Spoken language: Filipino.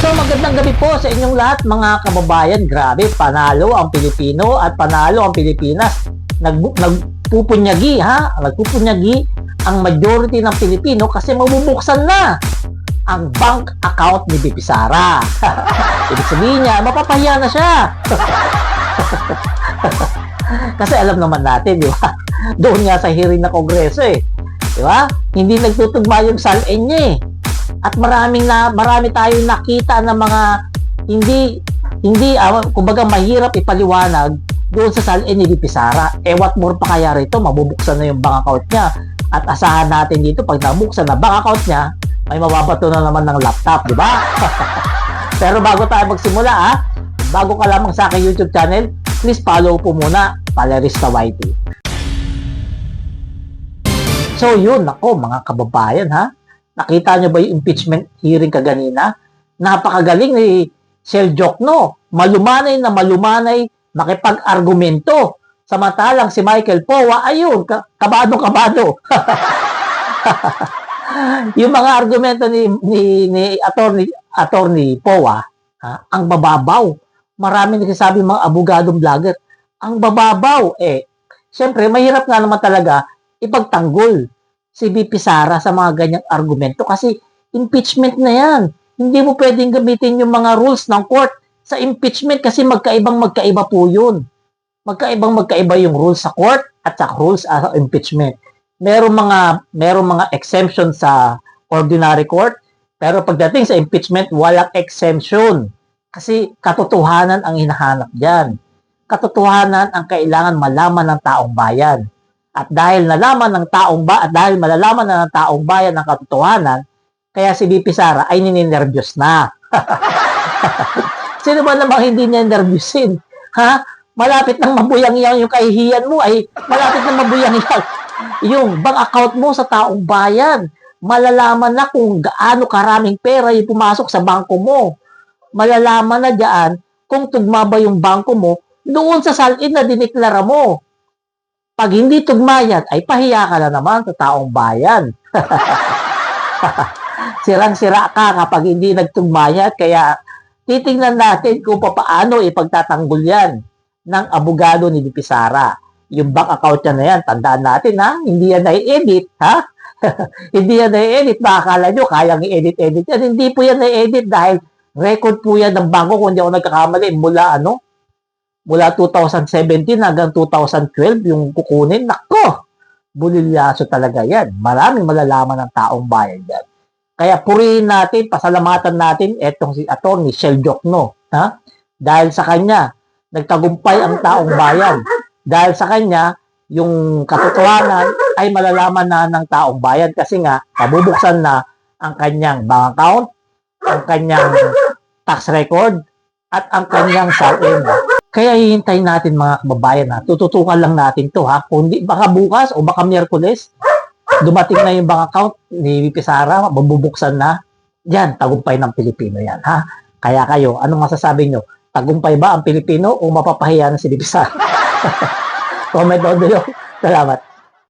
So magandang gabi po sa inyong lahat mga kababayan. Grabe, panalo ang Pilipino at panalo ang Pilipinas. Nagpupunyagi ang majority ng Pilipino kasi mabubuksan na ang bank account ni BP Sara. Ibig sabihin niya, mapapahiya na siya. Kasi alam naman natin, di ba? Doon nga sa hearing na Kongreso di ba? Hindi nagtutugma yung salin niya At marami tayong nakita ng mga kumbaga mahirap ipaliwanag doon sa salin ni BP Sara. What more pa kaya rito, mabubuksan na yung bank account niya. At asahan natin dito, pag nabuksan na bank account niya, may mababato na naman ng laptop, di ba? Pero bago tayo magsimula, bago ka lamang sa aking YouTube channel, please follow po muna, Palerista YT. So yun, ako mga kababayan nakita nyo ba yung impeachment hearing kaganina? Napakagaling ni Sel Jokno. Malumanay na malumanay, makipag-argumento. Samantalang si Michael Powa, ayun, kabado. Yung mga argumento ni attorney Powa, ang bababaw. Marami nagsasabi mga abogadong vlogger, ang bababaw. Siyempre, mahirap nga naman talaga ipagtanggol si BP Sara sa mga ganyang argumento kasi impeachment na yan. Hindi mo pwedeng gamitin yung mga rules ng court sa impeachment kasi magkaiba po yun. Magkaiba yung rules sa court at sa rules sa impeachment. Merong mga exemption sa ordinary court, pero pagdating sa impeachment, walang exemption. Kasi katotohanan ang hinahanap diyan. Katotohanan ang kailangan malaman ng taong bayan. At dahil malalaman na ng taong bayan ang katotohanan, kaya si BP Sara ay nininervyos na. Sino ba namang hindi niya nervyusin? Malapit nang mabuyang-yang yung kahihiyan mo malapit nang mabuyang-yang yung bank account mo sa taong bayan. Malalaman na kung gaano karaming pera yung pumasok sa bangko mo. Malalaman na diyan kung tugma ba yung bangko mo doon sa salin na diniklara mo. Pag hindi tugma yan, ay pahiya ka na naman sa taong bayan. Sirang-sira ka kapag hindi nagtugma yan. Kaya titingnan natin kung paano ipagtatanggol yan ng abogado ni BP Sara. Yung bank account niya na yan, tandaan natin hindi yan na-edit, hindi yan na-edit. Makakala nyo, kayang i-edit yan. Hindi po yan na-edit dahil record po yan ng bangko kung hindi ako nagkakamali mula 2017 hanggang 2012 yung kukunin. Nako, bulilyaso talaga yan. Maraming malalaman ng taong bayan yan. Kaya purihin natin, pasalamatan natin etong si attorney Sel Jokno. Dahil sa kanya, nagtagumpay ang taong bayan. Dahil sa kanya, yung katotohanan ay malalaman na ng taong bayan kasi nga, mabubuksan na ang kanyang bank account, ang kanyang tax record, at ang kanyang salin. Kaya hihintayin natin mga kababayan tututukan lang natin to kundi baka bukas o baka Miyerkules dumating na yung bank account ni BP Sara, mabubuksan na. Yan, tagumpay ng Pilipino yan Kaya kayo, anong masasabi nyo? Tagumpay ba ang Pilipino o mapapahiya na si BP Sara? Comment down below. Salamat.